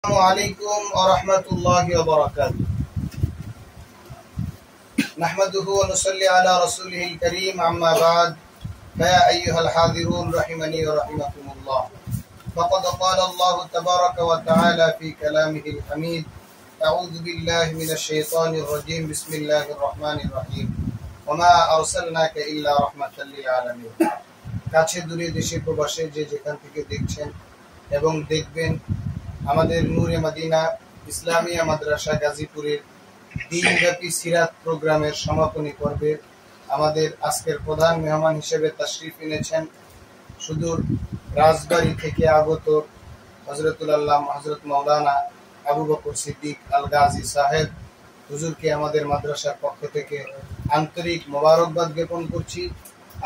السلام عليكم ورحمة الله وبركاته. نحمده ونصلي على رسوله الكريم أما بعد فيا أيها الحاضرون رحمني ورحمكم الله. فقد قال الله تبارك وتعالى في كلامه الحميد: أعوذ بالله من الشيطان الرجيم بسم الله الرحمن الرحيم وما أرسلناك إلا رحمة للعالمين. কাছে দূরে দেশে প্রবাসে যে যেখান থেকে দেখছেন এবং দেখবেন, আমাদের নূরে মদিনা ইসলামিয়া মাদ্রাসা গাজীপুরের দিনব্যাপী সিরাত প্রোগ্রামের সমাপনী পর্বে আমাদের আজকের প্রধান মেহমান হিসেবে তাশরিফ এনেছেন সুদূর রাজবাড়ী থেকে আগত হযরতুল আল্লাহ হযরত মাওলানা আবু বকর সিদ্দিক আল গাজী সাহেব। হুজুরকে আমাদের মাদ্রাসার পক্ষ থেকে আন্তরিক মোবারকবাদ জ্ঞাপন করছি।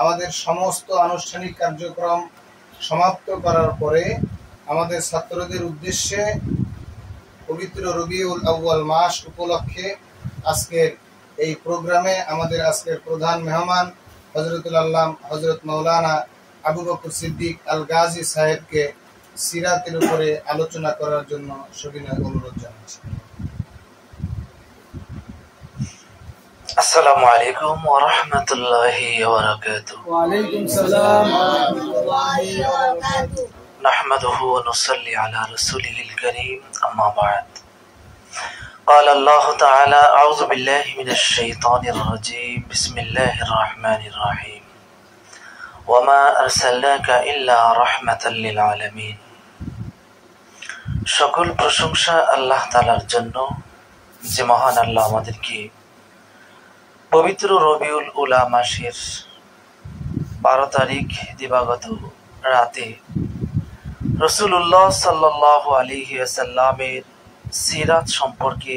আমাদের সমস্ত আনুষ্ঠানিক কার্যক্রম সমাপ্ত করার পরে আমাদের ছাত্রদের উদ্দেশ্যে পবিত্র রবিউল আউয়াল মাস উপলক্ষে আজকের এই প্রোগ্রামে আমাদের আজকের প্রধান মেহমান হযরতুল আল্লাহ হযরত মাওলানা আবু বকর সিদ্দিক আল গাজী সাহেবকে সিরাতের উপরে আলোচনা করার জন্য সবিনয় অনুরোধ জানাচ্ছি। আসসালামু আলাইকুম ওয়া রাহমাতুল্লাহি ওয়া বারাকাতুহু। ওয়া আলাইকুম সালাম ওয়া রাহমাতুল্লাহি ওয়া বারাকাতুহু। نحمده ونصلي على رسوله الكريم أما بعد. قال الله تعالى: أعوذ بالله من الشيطان الرجيم بسم الله الرحمن الرحيم وما أرسلناك إلا رحمة للعالمين. সকল প্রশংসা আল্লাহ তাআলার জন্য, যে মহান আল্লাহ আমাদেরকে পবিত্র রবিউল উলা মাসের 12 তারিখ দিবাগত রাতে রাসূলুল্লাহ সাল্লাল্লাহু আলাইহি ওয়াসাল্লামের সিরাত সম্পর্কে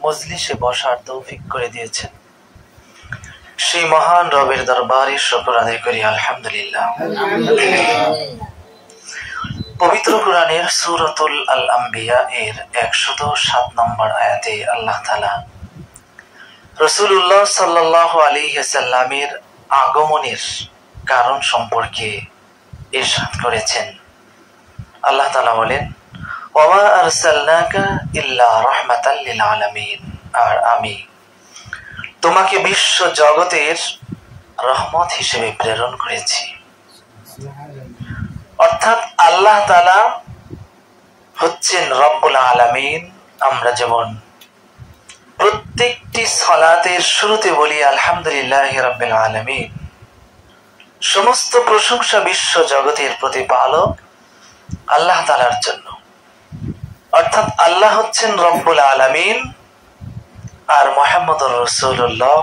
মজলিসে বসার তৌফিক করে দিয়েছেন। সেই মহান রবের দরবারে শুকর আদায় করি আলহামদুলিল্লাহ। পবিত্র কোরআনের সূরাতুল আল আম্বিয়া এর 107 নম্বর আয়াতে আল্লাহ তাআলা রাসূলুল্লাহ সাল্লাল্লাহু আলাইহি ওয়াসাল্লামের আগমনের কারণ সম্পর্কে ইরশাদ করেছেন। আল্লাহ তাআলা বলেন, ওয়া আরসালনাকা ইল্লা রাহমাতাল লিল আলামিন, আর আমি তোমাকে বিশ্ব জগতের রহমত হিসেবে প্রেরণ করেছি। অর্থাৎ আল্লাহ তাআলা হচ্ছেন রব্বুল আলামিন। আমরা যেমন প্রত্যেকটি সালাতের শুরুতে বলি আলহামদুলিল্লাহি রাব্বিল আলামিন, সমস্ত প্রশংসা বিশ্ব জগতের প্রতিপালক আল্লাহ তাআলার জন্য। অর্থাৎ আল্লাহ হচ্ছেন রব্বুল আলামিন আর মুহাম্মদুর রাসূলুল্লাহ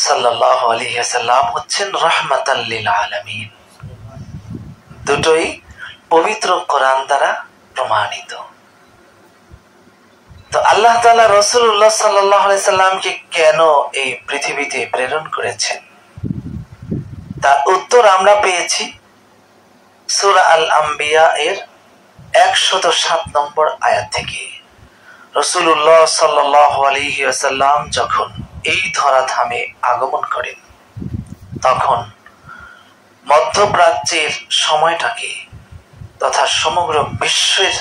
সাল্লাল্লাহু আলাইহি ওয়াসাল্লাম হচ্ছেন রাহমাতাল লিল আলামিন। দুটোই পবিত্র কোরআন দ্বারা প্রমাণিত। তো আল্লাহ তাআলা রাসূলুল্লাহ সাল্লাল্লাহু আলাইহি ওয়াসাল্লামকে কেন এই পৃথিবীতে প্রেরণ করেছেন, তার উত্তর আমরা পেয়েছি সূরা আল আম্বিয়া এর 107 নম্বর আয়াত থেকে। রাসূলুল্লাহ সাল্লাল্লাহু আলাইহি ওয়াসাল্লাম যখন এই ধরাধামে আগমন করেন, তখন মধ্যপ্রাচ্যের সময়টাকে তথা সমগ্র বিশ্বের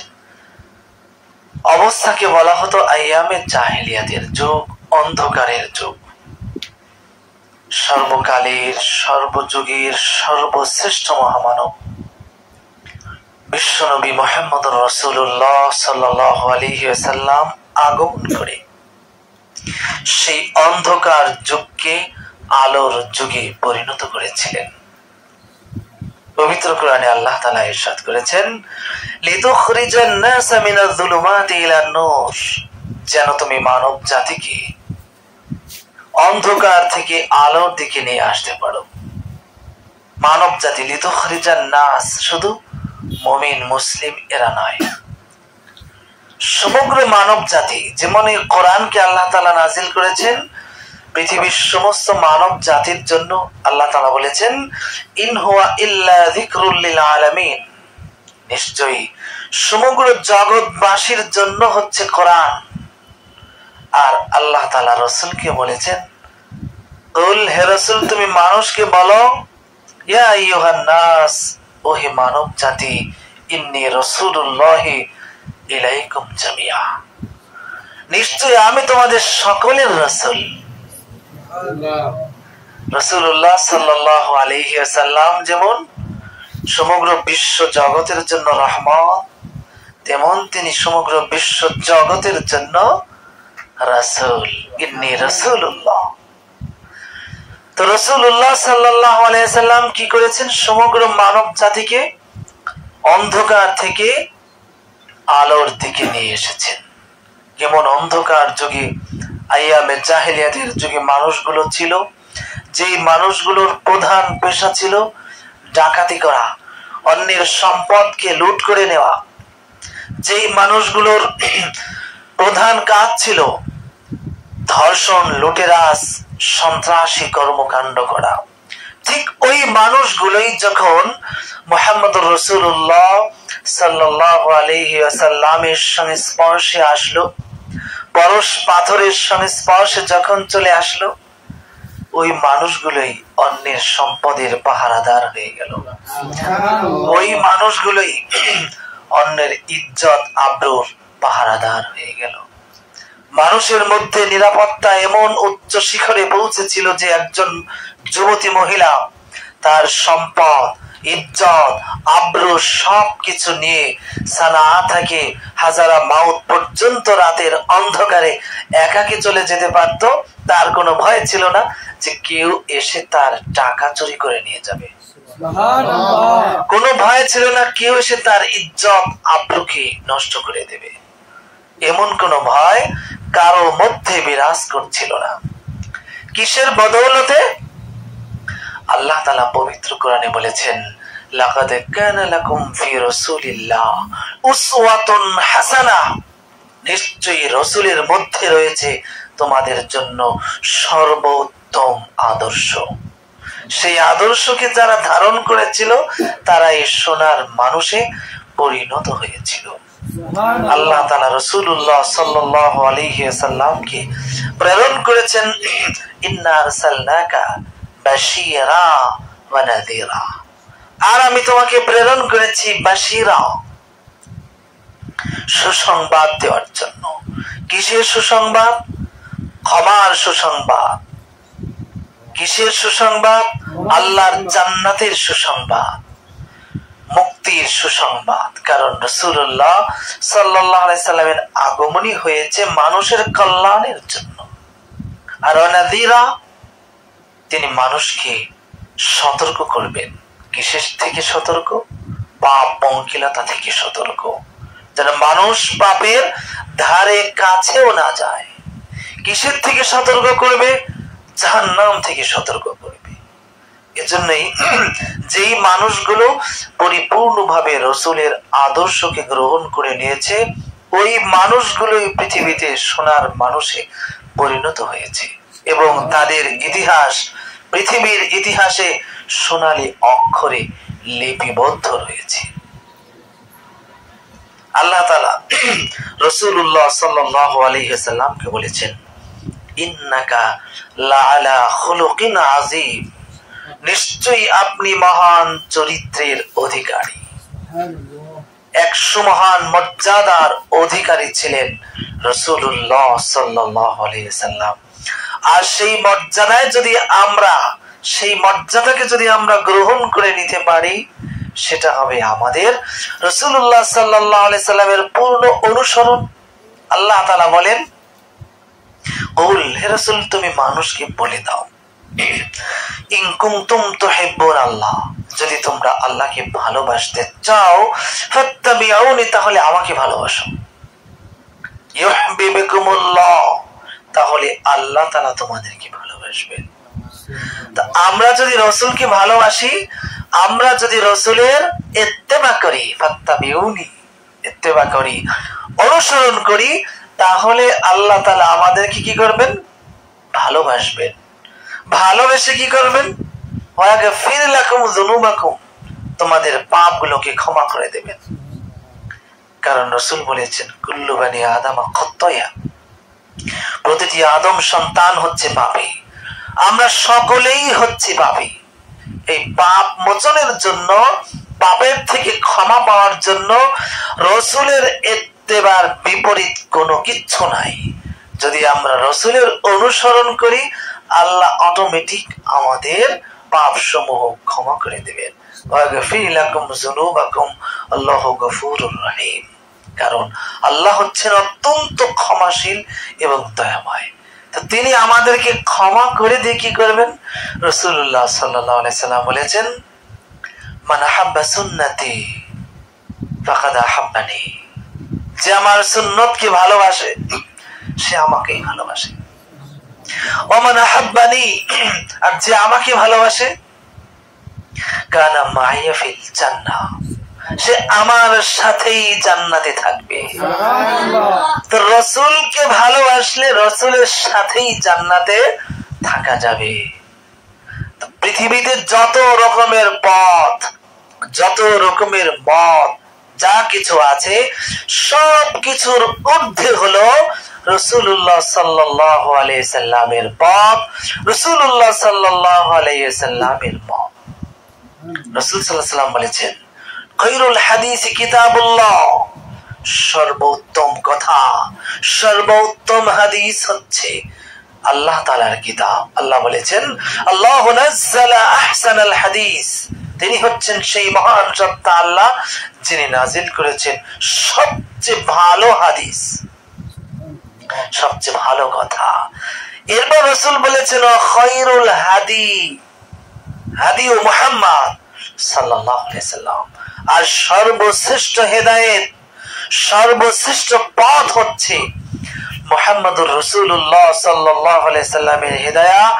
অবস্থাকে বলা হতো আইয়ামে জাহেলিয়াতের যুগ, অন্ধকারের যুগ। সর্বকালের সর্বযুগের সর্বশ্রেষ্ঠ মহামানব বিশ্বনবী মুহাম্মদুর রাসূলুল্লাহ সাল্লাল্লাহু আলাইহি ওয়াসাল্লাম আগমন করে সেই অন্ধকার যুগকে আলোর যুগে পরিণত করেছিলেন। পবিত্র কোরআনে আল্লাহ তাআলা ইরশাদ করেছেন, লিতুখরিজান নাসা মিনাজ যুলুমাতি ইলান নূর, যেন তুমি মানব জাতিকে অন্ধকার থেকে আলোর দিকে নিয়ে আসতে পারো। মানব জাতি, লিতুখরিজান নাস, শুধু মুমিন মুসলিম এরা নয়, সমগ্র মানব জাতি। যেমন এই কোরআনকে আল্লাহ তাআলা নাজিল করেছেন পৃথিবীর সমস্ত মানব জাতির জন্য। আল্লাহ তাআলা বলেছেন, ইন হুয়া ইল্লা যিকরুল লিল আলামিন, নিশ্চয়ই সমগ্র জগৎবাসীর জন্য হচ্ছে কোরআন। আর আল্লাহ তাআলা রাসূলকে বলেছেন, কুল, হে রাসূল তুমি মানুষকে বলো, ইয়া আইয়ুহান নাস, ও হে মানব জাতি, ইন্নী রাসূলুল্লাহি ইলাইকুম জামিয়া, নিশ্চয়ই আমি তোমাদের সকলের রাসূল। রাসূলুল্লাহ সাল্লাল্লাহু আলাইহি ওয়াসাল্লাম যেমন সমগ্র বিশ্ব জগতের জন্য রহমত, তেমন তিনি সমগ্র বিশ্ব জগতের জন্য রাসূল। ইন্নী রাসূলুল্লাহ। তো রাসূলুল্লাহ সাল্লাল্লাহু আলাইহি ওয়াসাল্লাম কি করেছেন? সমগ্র মানব জাতিকে অন্ধকার থেকে আলোর দিকে নিয়ে এসেছেন। যেমন অন্ধকার যুগে, আইয়ামে জাহেলিয়াতের যুগে মানুষগুলো ছিল, যেই মানুষগুলোর প্রধান পেশা ছিল ডাকাতি করা, অন্যের সম্পদকে লুট করে নেওয়া, যেই মানুষগুলোর প্রধান কাজ ছিল ধর্ষণ, লুটেরাস, সন্ত্রাসী কর্মকাণ্ড করা, ঠিক ওই মানুষগুলোই যখন মুহাম্মদুর রাসূলুল্লাহ সাল্লাল্লাহু আলাইহি ওয়াসাল্লামের সংস্পর্শে আসলো, পরশ পাথরের সংস্পর্শে যখন চলে আসলো, ওই মানুষগুলোই অন্যের সম্পদের পাহারাদার হয়ে গেল। ওই মানুষগুলোই অন্যের ইজ্জত আবরুর পাহারাদার হয়ে গেল। মানুষের মধ্যে নিরাপত্তা এমন উচ্চ শিখরে পৌঁছেছিল যে একজন যুবতী মহিলা তার সম্পদ, ইজ্জত, আবরু সবকিছু নিয়ে সানা থেকে হাজারা মাউত পর্যন্ত রাতের অন্ধকারে একাকী চলে যেতে পারত। তার কোনো ভয় ছিল না যে কেউ এসে তার টাকা চুরি করে নিয়ে যাবে, কোনো ভয় ছিল না কেউ এসে তার ইজ্জত আবরুকে নষ্ট করে দেবে। এমন কোন ভয় কারো মধ্যে বিরাজ করছিল না। কিসের বদৌলতে? আল্লাহ তাআলা পবিত্র কোরআনে বলেছেন, লাকাদ কানা লাকুম ফি রাসূলিল্লাহ উসওয়াতুন হাসানাহ, নিশ্চয়ই রাসূলের মধ্যে রয়েছে তোমাদের জন্য সর্বোত্তম আদর্শ। সেই আদর্শকে যারা ধারণ করেছিল তারা এই সোনার মানুষে পরিণত হয়েছিল। আল্লাহ তাআলা রাসূলুল্লাহ সাল্লাল্লাহু আলাইহি ওয়াসাল্লামকে প্রেরণ করেছেন, ইন্না আরসালনাকা বাশীরা ওয়া নাযীরা, আর আমি তোমাকে প্রেরণ করেছি বাশীরা, সুসংবাদ দেওয়ার জন্য। কিসের সুসংবাদ? ক্ষমার সুসংবাদ। কিসের সুসংবাদ? আল্লাহর জান্নাতের সুসংবাদ, মুক্তির সুসংবাদ। কারণ রাসূলুল্লাহ সাল্লাল্লাহু আলাইহি সাল্লামের আগমনই হয়েছে মানুষের কল্যাণের জন্য। আর নাযীরা, তিনি মানুষকে সতর্ক করবেন। কিসের থেকে সতর্ক? পাপ পঙ্কিলতা থেকে সতর্ক, যেন মানুষ পাপের ধারে কাছেও না যায়। কিসের থেকে সতর্ক করবে? জাহান্নাম থেকে সতর্ক করবে। এজন্যই যেই মানুষগুলো পরিপূর্ণভাবে রাসূলের আদর্শকে গ্রহণ করে নিয়েছে, ওই মানুষগুলোই পৃথিবীতে সোনার মানুষে পরিণত হয়েছে এবং তাদের ইতিহাস পৃথিবীর ইতিহাসে সোনালী অক্ষরে লিপিবদ্ধ রয়েছে। আল্লাহ তাআলা রাসূলুল্লাহ সাল্লাল্লাহু আলাইহি ওয়াসাল্লামকে বলেছেন, ইন্নাকা লাআলা খুলুকিন আযীম, নিশ্চয়ই আপনি মহান চরিত্রের অধিকারী। 100 মহান মর্যাদার অধিকারী ছিলেন রাসূলুল্লাহ সাল্লাল্লাহু আলাইহি ওয়াসাল্লাম। আর সেই মর্যাদায় যদি আমরা, সেই মর্যাদাকে যদি আমরা গ্রহণ করে নিতে পারি, সেটা হবে আমাদের রাসূলুল্লাহ সাল্লাল্লাহু আলাইহি সাল্লামের পূর্ণ অনুসরণ। আল্লাহ তাআলা বলেন, কুল, হে রাসূল তুমি মানুষকে বলে দাও, ইন কুনতুম তুহিব্বুনাল্লাহ, যদি তোমরা আল্লাহকে ভালোবাসতে চাও, ফাত্তাবিউনি, তাহলে আমাকে ভালোবাসো, ইউহিব্বুকুমুল্লাহ, তাহলে আল্লাহ তাআলা তোমাদেরকে ভালোবাসবেন। তা আমরা যদি রাসূলকে ভালোবাসি, আমরা যদি রাসূলের ইত্তেবা করি, ফাত্তাবিউনি, ইত্তেবা করি, অনুসরণ করি, তাহলে আল্লাহ তাআলা আমাদেরকে কি করবেন? ভালোবাসবেন। ভালোবেসে কি করবেন? ওয়াগফির লাকুম যুনুবাকুম, তোমাদের পাপগুলোকে ক্ষমা করে দেবেন। কারণ রাসূল বলেছেন, কুল্লু বানি আদম খাত্তায়া, প্রতিটি আদম সন্তান হচ্ছে পাপী, আমরা সকলেই হচ্ছে পাপী। এই পাপ মোচনের জন্য, পাপের থেকে ক্ষমা পাওয়ার জন্য রাসূলের ইত্তেবার বিপরীত কোনো কিচ্ছু নাই। যদি আমরা রসুলের অনুসরণ করি, আল্লাহ অটোমেটিক আমাদের পাপ সমূহ ক্ষমা করে দেবেন। কারণ আল্লাহ হচ্ছেন অত্যন্ত ক্ষমাশীল এবং দয়াময়। তো তিনি আমাদেরকে ক্ষমা করে দিয়ে কি করবেন? রাসূলুল্লাহ সাল্লাল্লাহু আলাইহি সাল্লাম বলেছেন, মান আহাব্বা সুন্নতি ফাকাদ আহাব্বানি। যে আমার সুন্নতকে ভালোবাসে সে আমাকেই ভালোবাসে। ওমান আহাব্বানি, আর যে আমাকে ভালোবাসে, কানা মাইয়া ফিল জান্নাহ, সে আমার সাথেই জান্নাতে থাকবে। তো রাসূলকে ভালোবাসলে রাসূলের সাথেই জান্নাতে থাকা যাবে। তো পৃথিবীতে যত রকমের পথ, যত রকমের মত, যা কিছু আছে, সব কিছুর ঊর্ধ্বে হলো রাসূলুল্লাহ সাল্লাল্লাহু আলাইহি সাল্লামের পথ, রাসূলুল্লাহ সাল্লাল্লাহু আলাইহি সাল্লামের মত। রাসূল সাল্লাল্লাহু আলাইহি সাল্লাম বলেছেন, খায়রুল হাদিস কিতাবুল্লাহ, সর্বোত্তম কথা, সর্বোত্তম হাদিস হচ্ছে আল্লাহ তাআলার কিতাব। আল্লাহ বলেছেন, আল্লাহু নাযালা আহসানাল হাদিস, তিনি হচ্ছেন সেই মহান সত্তা আল্লাহ যিনি নাজিল করেছেন সবচেয়ে ভালো হাদিস, সবচেয়ে ভালো কথা। এরপর রাসূল বলেছেন, খায়রুল হাদি হাদি মুহাম্মদ সাল্লাল্লাহু আলাইহি সাল্লাম, আর সর্বশ্রেষ্ঠ হেদায়েত, সর্বশ্রেষ্ঠ পথ হচ্ছে মুহাম্মদুর রাসূলুল্লাহ সাল্লাল্লাহু আলাইহি সাল্লামের হেদায়েত,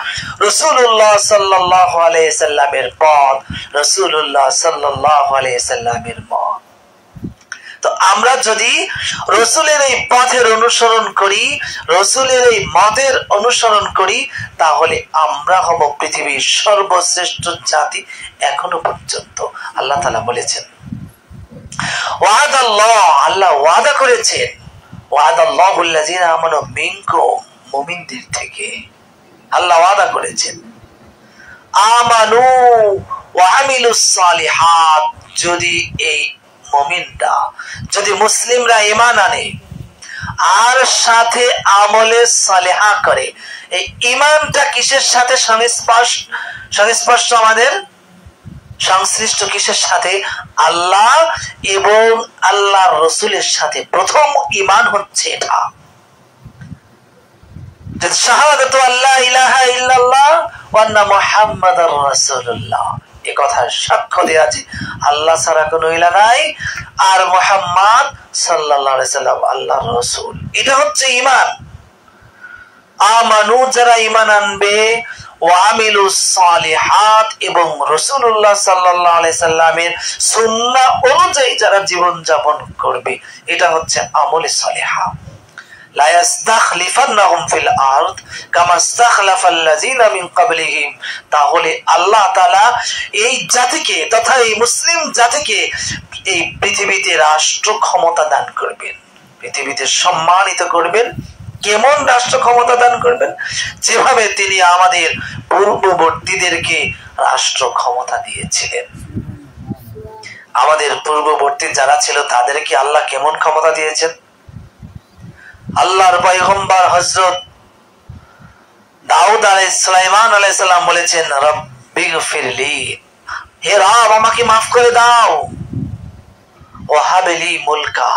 রাসূলুল্লাহ সাল্লাল্লাহু আলাইহি সাল্লামের পথ, রাসূলুল্লাহ সাল্লাল্লাহু আলাইহি সাল্লামের মত। তো আমরা যদি রাসূলের এই পথের অনুসরণ করি, রাসূলের এই মতের অনুসরণ করি, তাহলে আমরা হব পৃথিবীর সর্বশ্রেষ্ঠ জাতি এখনো পর্যন্ত। আল্লাহ তাআলা বলেছেন, ওয়াদাল্লাহ, আল্লাহ ওয়াদা করেছেন, ওয়াদাল্লাহুল্লাযিনা আমানু মিনকুম, মুমিনদের থেকে আল্লাহ ওয়াদা করেছেন, আমানু ওয়া আমিলুস সালিহাত, যদি এই মুমিনরা, যদি মুসলিমরা ঈমান আনে আর সাথে আমলে সালেহা করে। এই ঈমানটা কিসের সাথে সংস্পর্শ, আমাদের সংশ্লিষ্ট কিসের সাথে? আল্লাহ এবং আল্লাহর রাসূলের সাথে। প্রথম ঈমান হচ্ছে এটা, শাহাদাতু আল্লা ইলাহা ইল্লাল্লাহ ওয়া আন্না মুহাম্মাদার রাসূলুল্লাহ, এই কথার সাক্ষ্য দেয়া যে আল্লাহ ছাড়া কোনো ইলাহ নাই আর মুহাম্মদ সাল্লাল্লাহু আলাইহি সাল্লাম আল্লাহর রাসূল। এটা হচ্ছে ঈমান। আমানু, যারা ঈমান আনবে, ওয়া আমিলুস সালিহাত, এবং রাসূলুল্লাহ সাল্লাল্লাহু আলাইহি সাল্লামের সুন্নাহ অনুযায়ী যারা জীবন যাপন করবে, এটা হচ্ছে আমলে সালিহা। লা ইস্তাখলিফান্নাহুম ফিল আরদ কামা ইস্তাখলাফাল্লাযিনা মিন ক্বাবলিহিম, তাহলে আল্লাহ তাআলা এই জাতিকে তথা এই মুসলিম জাতিকে এই পৃথিবীতে রাষ্ট্র ক্ষমতা দান করবেন, পৃথিবীতে সম্মানিত করবেন। কেমন রাষ্ট্র ক্ষমতা দান করবেন? যেভাবে তিনি আমাদের পূর্ববর্তীদেরকে রাষ্ট্র ক্ষমতা দিয়েছিলেন। আমাদের পূর্ববর্তী যারা ছিল তাদেরকে আল্লাহ কেমন ক্ষমতা দিয়েছেন? আল্লাহর পয়গম্বর হযরত দাউদ আলাইহিস সুলাইমান আলাইহিস সালাম বলেছেন, রব্বিগফিরলি, হে রব আমাকে maaf করে দাও, ওয়াহাবলি মুলকা,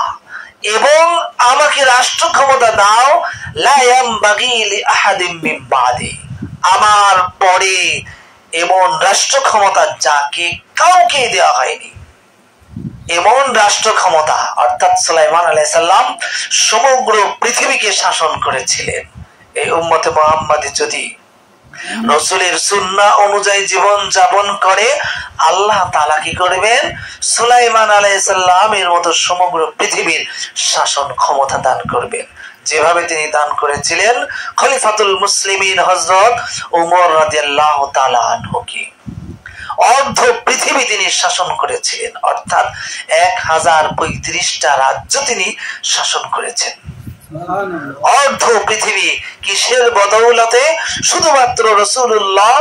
এবং আমাকে রাষ্ট্র ক্ষমতা দাও, লা ইয়ামবাগি লিআহাদিম মিন বাদি, আমার পরে এমন রাষ্ট্র ক্ষমতা যাকে কাউকে দেওয়া হয়নি। এমন রাষ্ট্র ক্ষমতা, অর্থাৎ সুলাইমান আলাইহিস সালাম সমগ্র পৃথিবীকে শাসন করেছিলেন। এই উম্মতে মুহাম্মাদি যদি রাসূলের সুন্নাহ অনুযায়ী জীবন যাপন করে, আল্লাহ তাআলা কি করবেন? সুলাইমান আলাইহিস সালামের মতো সমগ্র পৃথিবীর শাসন ক্ষমতা দান করবেন, যেভাবে তিনি দান করেছিলেন খলিফাতুল মুসলিমিন হযরত ওমর রাদিয়াল্লাহু তাআলা আনহুকে। অর্ধ পৃথিবী তিনি শাসন করেছিলেন, অর্থাৎ 1035টা রাজ্য তিনি শাসন করেছেন। অর্ধ পৃথিবী কিসের বদৌলতে? শুধুমাত্র রাসূলুল্লাহ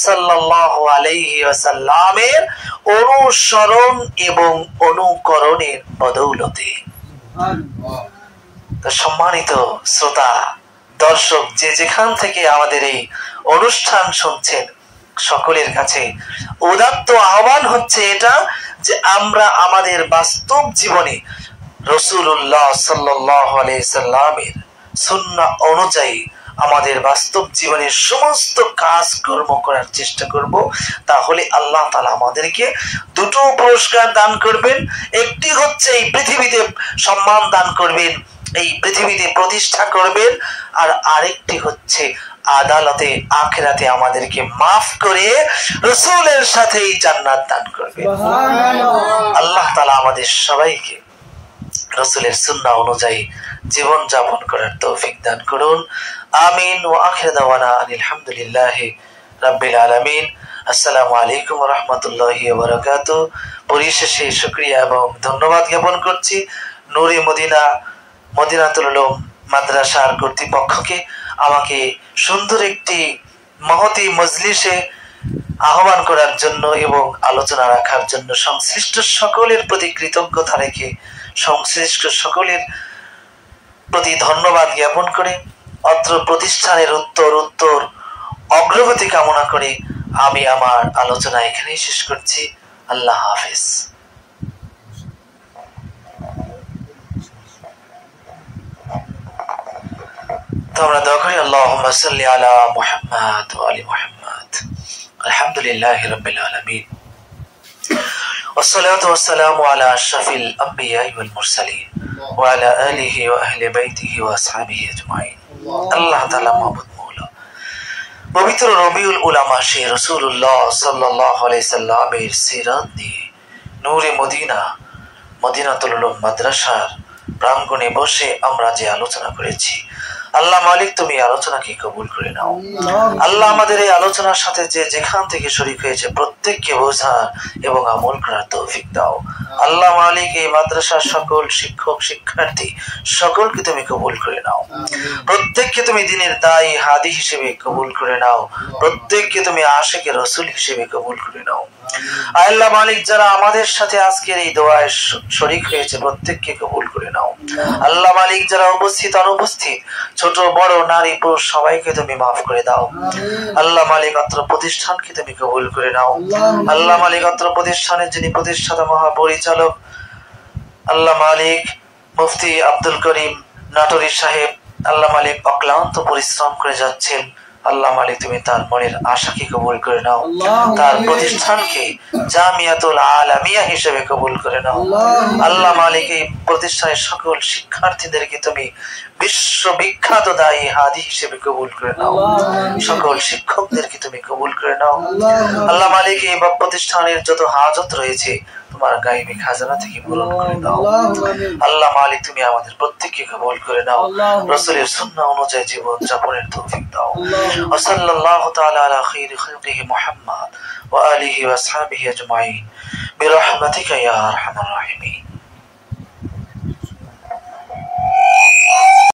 সাল্লাল্লাহু আলাইহি ওয়াসাল্লামের অনুসরণ এবং অনুকরণের বদৌলতে। তো সম্মানিত শ্রোতা দর্শক, যে যেখান থেকে আমাদের এই অনুষ্ঠান শুনছেন, সকলের কাছে উদাত্ত আহ্বান হচ্ছে এটা যে আমরা আমাদের বাস্তব জীবনে রাসূলুল্লাহ সাল্লাল্লাহু আলাইহি সাল্লামের সুন্নাহ অনুযায়ী আমাদের বাস্তব জীবনের সমস্ত কাজ কর্ম করার চেষ্টা করব। তাহলে আল্লাহ তাআলা আমাদেরকে দুটো পুরস্কার দান করবেন। একটি হচ্ছে এই পৃথিবীতে সম্মান দান করবেন, এই পৃথিবীতে প্রতিষ্ঠা করবেন, আর আরেকটি হচ্ছে আদালতে আখিরাতে আমাদেরকে মাফ করে রাসূলের সাথেই জান্নাত দান করবেন। আল্লাহ তাআলা আমাদের সবাইকে রাসূলের সুন্নাহ অনুযায়ী জীবন যাপন করার তৌফিক দান করুন। আমিন। ওয়া আখির দাওয়ানা আলহামদুলিল্লাহি রাব্বিল আলামিন। আসসালামু আলাইকুম ওয়া রাহমাতুল্লাহি ওয়া বারাকাতুহু। পরিশেষে শুকরিয়া এবং ধন্যবাদ জ্ঞাপন করছি নূরে মদিনা মদিনাতুল উলুম মাদ্রাসার কর্তৃপক্ষকে আমাকে সুন্দর একটি মহতি মজলিসে আহ্বান করার জন্য এবং আলোচনা রাখার জন্য সংশ্লিষ্ট সকলের প্রতি কৃতজ্ঞতা রেখে সংশ্লিষ্ট সকলের প্রতি ধন্যবাদ জ্ঞাপন করে অত্র প্রতিষ্ঠানের উত্তর অগ্রগতি কামনা করে আমি আমার আলোচনা এখানেই শেষ করছি। আল্লাহ হাফেজ। তোমরা দোয়া করি আল্লাহুম্মা সাল্লি আলা মুহাম্মাদ ওয়া আলি মুহাম্মাদ। আলহামদুলিল্লাহি রাব্বিল আলামিন। والصلاة والسلام على أشرف الأنبياء والمرسلين وعلى آله وأهل بيته وأصحابه أجمعين। الله تعالى معبود مولا পবিত্র রবিউল উল মাসে রাসূলুল্লাহ সাল্লাল্লাহু আলাইহি সাল্লামের সিরাত নিয়ে নূরে মদিনা মদিনাতুল উলুম মাদ্রাসার প্রাঙ্গণে বসে আমরা যে আলোচনা করেছি, আল্লাহ মালিক তুমি আলোচনাকে কবুল করে নাও। আল্লাহ আমাদের এই আলোচনার সাথে যে যেখান থেকে শরীক হয়েছে প্রত্যেককে বোঝার এবং আমল করার তৌফিক দাও। আল্লাহ মালিক এই মাদ্রাসার সকল শিক্ষক শিক্ষার্থী সকলকে তুমি কবুল করে নাও। প্রত্যেককে তুমি দ্বীনের দায়ী হাদি হিসেবে কবুল করে নাও। প্রত্যেককে তুমি আশিকে রাসূল হিসেবে কবুল করে নাও। আল্লাহ মালিক যারা আমাদের সাথে আজকের এই দোয়ায় শরীক হয়েছে প্রত্যেককে কবুল করে নাও। আল্লাহ মালিক যারা উপস্থিত অনুপস্থিত ছোট বড় নারী পুরুষ সবাইকে তুমি মাফ করে দাও। আল্লাহ মালিক অত্র প্রতিষ্ঠানকে তুমি কবুল করে নাও। আল্লাহ মালিক অত্র প্রতিষ্ঠানের যিনি প্রতিষ্ঠাতা মহাপরিচালক আল্লাহ মালিক মুফতি আব্দুল করিম নাটোরি সাহেব, আল্লাহ মালিক অক্লান্ত পরিশ্রম করে যাচ্ছেন। আল্লাহ মালিক তুমি তার মনের আশাকে কবুল করে নাও, তার প্রতিষ্ঠানকে জামিয়াতুল আলামিয়া হিসেবে কবুল করে নাও। আল্লাহ মালিক এই প্রতিষ্ঠানের সকল শিক্ষার্থীদেরকে তুমি বিশ্ববিখ্যাত দায়ী হাদি হিসেবে কবুল করে নাও। সকল শিক্ষকদেরকে তুমি কবুল করে নাও। আল্লাহ মালিক এই প্রতিষ্ঠানের যত হাজত রয়েছে তোমার গায়বী খাজানা থেকে পূরণ করে দাও। আল্লাহ মালিক তুমি আমাদের প্রত্যেককে কবুল করে নাও। রাসূলের সুন্নাহ অনুযায়ী জীবন যাপনের তৌফিক দাও। ওয়া সাল্লাল্লাহু তাআলা আলা খায়রি খালকিহি মুহাম্মদ ওয়া আলিহি ওয়া আসহাবিহি আজমাইন বিরহমাতিকা ইয়া আরহামার রাহিমিন।